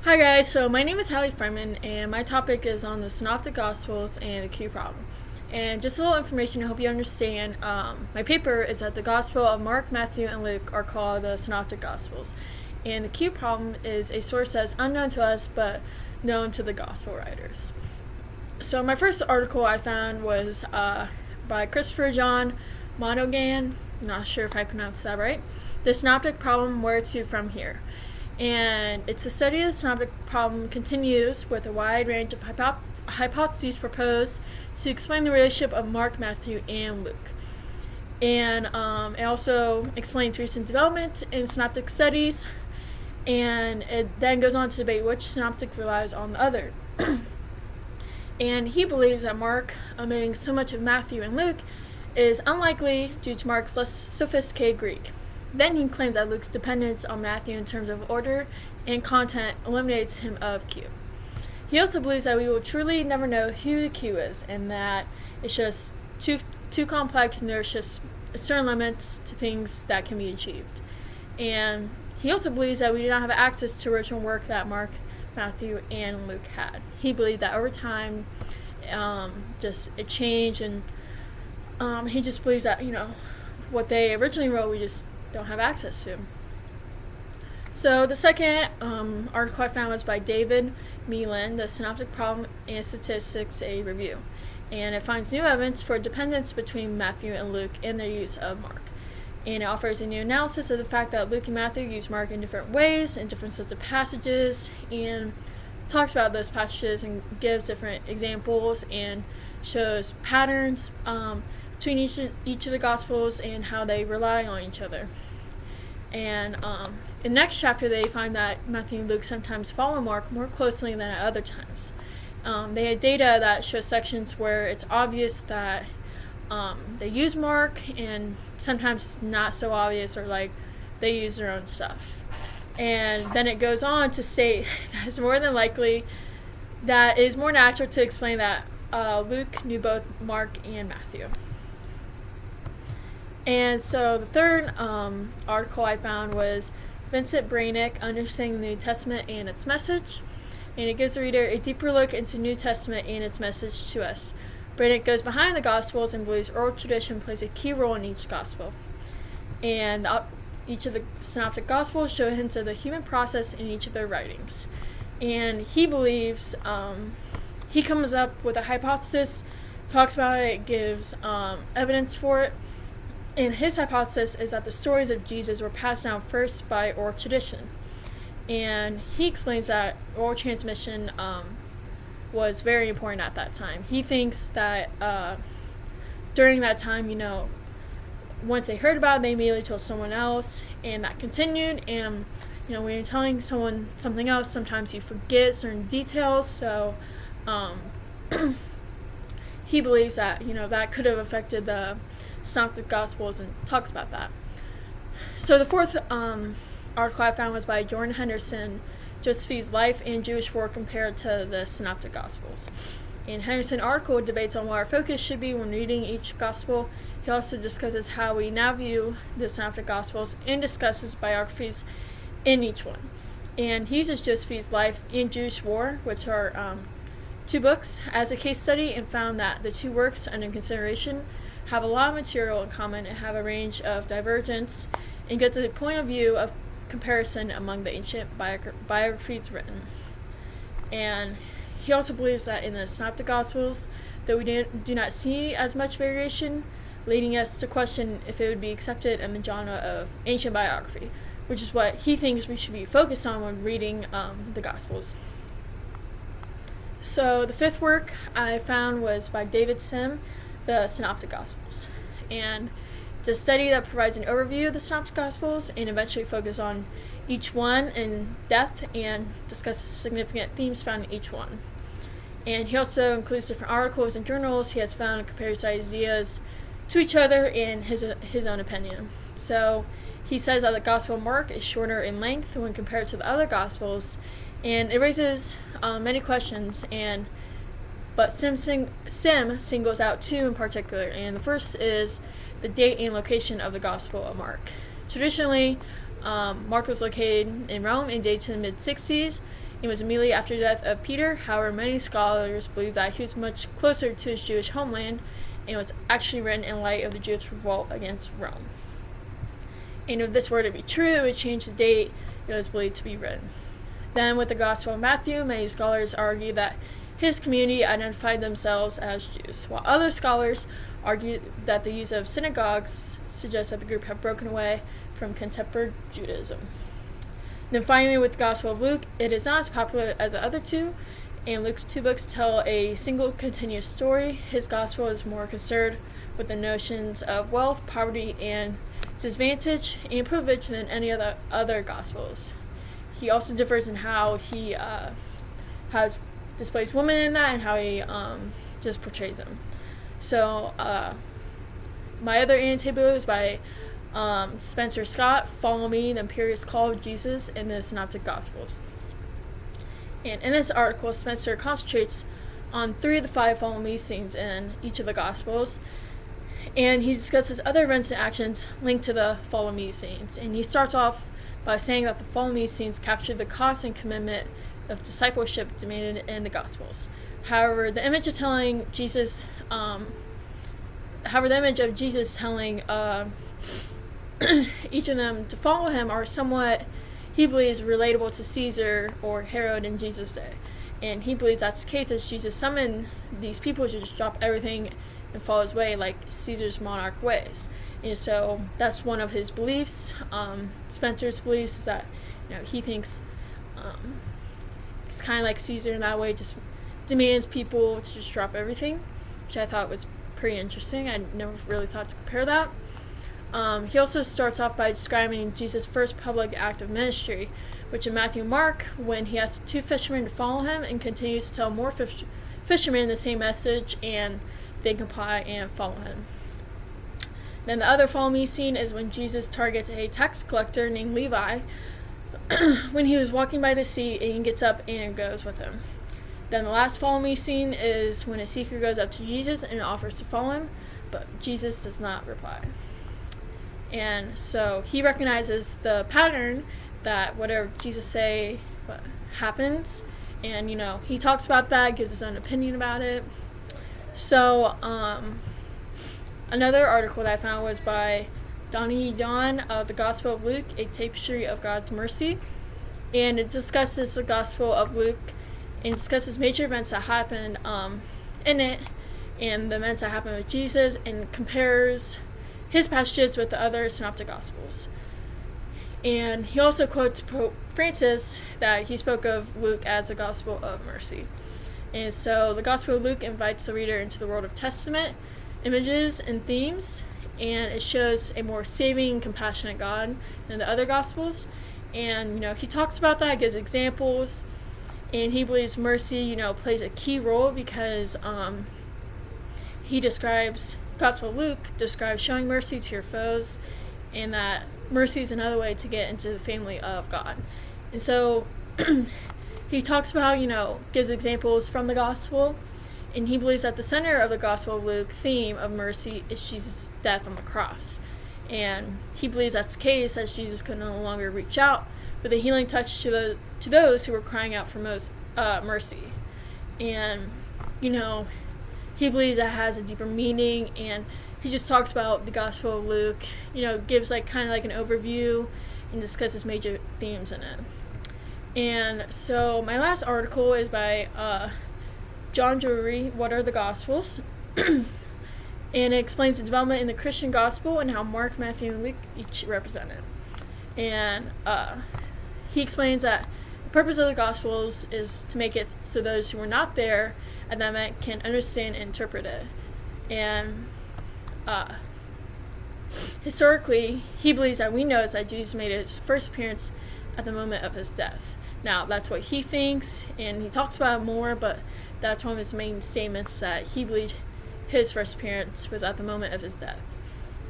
Hi guys, so my name is Hallie Freeman and my topic is on the Synoptic Gospels and the Q problem. And just a little information to help you understand, my paper is that the Gospel of Mark, Matthew, and Luke are called the Synoptic Gospels. And the Q problem is a source that's unknown to us but known to the Gospel writers. So my first article I found was by Christopher John Monaghan, not sure if I pronounced that right, The Synoptic Problem, Where to From Here. And it's a study of the synoptic problem continues with a wide range of hypotheses proposed to explain the relationship of Mark, Matthew, and Luke. And it also explains recent development in synoptic studies, and it then goes on to debate which synoptic relies on the other. And he believes that Mark omitting so much of Matthew and Luke is unlikely due to Mark's less sophisticated Greek. Then he claims that Luke's dependence on Matthew in terms of order and content eliminates him of Q. He also believes that we will truly never know who the Q is, and that it's just too complex and there's just certain limits to things that can be achieved. And he also believes that we do not have access to original work that Mark, Matthew, and Luke had. He believed that over time, just it changed, and he just believes that, what they originally wrote, we just don't have access to. So the second article I found was by David Meehan, The Synoptic Problem and Statistics, a Review. And it finds new evidence for dependence between Matthew and Luke in their use of Mark. And it offers a new analysis of the fact that Luke and Matthew use Mark in different ways, in different sets of passages, and talks about those passages and gives different examples and shows patterns between each of the Gospels and how they rely on each other. And in the next chapter, they find that Matthew and Luke sometimes follow Mark more closely than at other times. They had data that shows sections where it's obvious that they use Mark, and sometimes it's not so obvious, or like they use their own stuff. And then it goes on to state that it's more than likely that it is more natural to explain that Luke knew both Mark and Matthew. And so the third article I found was Vincent Branick, Understanding the New Testament and Its Message. And it gives the reader a deeper look into New Testament and its message to us. Branick goes behind the Gospels and believes oral tradition plays a key role in each Gospel. And each of the Synoptic Gospels show hints of the human process in each of their writings. And he believes, he comes up with a hypothesis, talks about it, gives evidence for it. And his hypothesis is that the stories of Jesus were passed down first by oral tradition. And he explains that oral transmission was very important at that time. He thinks that during that time, once they heard about it, they immediately told someone else, and that continued. And, when you're telling someone something else, sometimes you forget certain details. So he believes that, that could have affected the Synoptic Gospels, and talks about that. So the fourth article I found was by Jordan Henderson, Joseph's Life and Jewish War Compared to the Synoptic Gospels. And Henderson's article debates on what our focus should be when reading each Gospel. He also discusses how we now view the Synoptic Gospels and discusses biographies in each one. And he uses Joseph's Life and Jewish War, which are two books, as a case study, and found that the two works under consideration have a lot of material in common and have a range of divergence, and gets a point of view of comparison among the ancient biographies written. And he also believes that in the Synoptic Gospels that we do not see as much variation, leading us to question if it would be accepted in the genre of ancient biography, which is what he thinks we should be focused on when reading the Gospels. So the fifth work I found was by David Sim, The Synoptic Gospels. And it's a study that provides an overview of the Synoptic Gospels and eventually focuses on each one in depth and discusses significant themes found in each one. And he also includes different articles and journals he has found and compares ideas to each other in his own opinion. So he says that the Gospel of Mark is shorter in length when compared to the other Gospels, and it raises many questions, but Sim singles out two in particular, and the first is the date and location of the Gospel of Mark. Traditionally, Mark was located in Rome and dated to the mid-60s, It was immediately after the death of Peter. However, many scholars believe that he was much closer to his Jewish homeland and was actually written in light of the Jewish revolt against Rome. And if this were to be true, it would change the date it was believed to be written. Then, with the Gospel of Matthew, many scholars argue that his community identified themselves as Jews, while other scholars argue that the use of synagogues suggests that the group had broken away from contemporary Judaism. Then finally, with the Gospel of Luke, it is not as popular as the other two, and Luke's two books tell a single continuous story. His Gospel is more concerned with the notions of wealth, poverty, and disadvantage and privilege than any of the other Gospels. He also differs in how he has displays women in that and how he just portrays them. So my other annotated book is by Spencer Scott, Follow Me, the Imperious Call of Jesus in the Synoptic Gospels. And in this article, Spencer concentrates on 3 of the 5 Follow Me scenes in each of the Gospels, and he discusses other events and actions linked to the Follow Me scenes. And he starts off by saying that the Follow Me scenes capture the cost and commitment of discipleship demanded in the Gospels. However, the image of Jesus telling each of them to follow him are somewhat, he believes, relatable to Caesar or Herod in Jesus' day. And he believes that's the case as Jesus summoned these people to just drop everything and follow his way like Caesar's monarch ways. And so that's one of his beliefs. Spencer's beliefs is that he thinks it's kind of like Caesar in that way, just demands people to just drop everything, which I thought was pretty interesting. I never really thought to compare that. He also starts off by describing Jesus' first public act of ministry, which in Matthew and Mark, when he asks 2 fishermen to follow him and continues to tell more fishermen the same message, and they comply and follow him. Then the other Follow Me scene is when Jesus targets a tax collector named Levi when he was walking by the sea, and he gets up and goes with him. Then the last Follow Me scene is when a seeker goes up to Jesus and offers to follow him, but Jesus does not reply. And so he recognizes the pattern that whatever Jesus say happens, and he talks about that, gives his own opinion about it. So another article that I found was by Donnie Don of the Gospel of Luke, a tapestry of God's mercy, and it discusses the Gospel of Luke and discusses major events that happened in it and the events that happened with Jesus, and compares his passages with the other Synoptic Gospels. And he also quotes Pope Francis that he spoke of Luke as the Gospel of mercy. And so the Gospel of Luke invites the reader into the world of Testament images and themes, and it shows a more saving, compassionate God than the other Gospels. And he talks about that, gives examples, and he believes mercy plays a key role because he describes, Gospel of Luke describes showing mercy to your foes, and that mercy is another way to get into the family of God. And so he talks about, gives examples from the Gospel, and he believes that the center of the Gospel of Luke theme of mercy is Jesus' death on the cross. And he believes that's the case, as Jesus could no longer reach out with a healing touch to those who were crying out for mercy. And, he believes that has a deeper meaning, and he just talks about the Gospel of Luke, gives kind of an overview and discusses major themes in it. And so my last article is by John Drury, What Are the Gospels? And it explains the development in the Christian gospel and how Mark, Matthew, and Luke each represent it. And he explains that the purpose of the Gospels is to make it so those who were not there at that moment can understand and interpret it. And historically, he believes that we know that Jesus made his first appearance at the moment of his death. Now, that's what he thinks, and he talks about it more, but that's one of his main statements, that he believed his first appearance was at the moment of his death.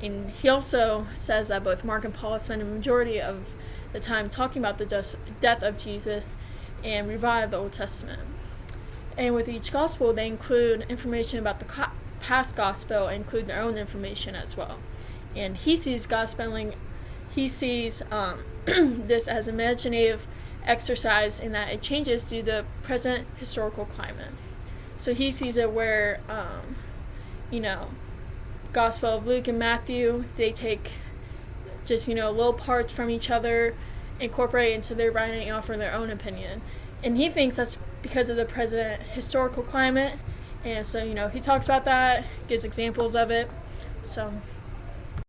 And he also says that both Mark and Paul spend a majority of the time talking about the death of Jesus and revive the Old Testament. And with each gospel, they include information about the past gospel and include their own information as well. And he sees gospeling, this as imaginative exercise in that it changes due to the present historical climate. So he sees it where, Gospel of Luke and Matthew, they take just, little parts from each other, incorporate into their writing, and offer their own opinion. And he thinks that's because of the present historical climate. And so, he talks about that, gives examples of it. So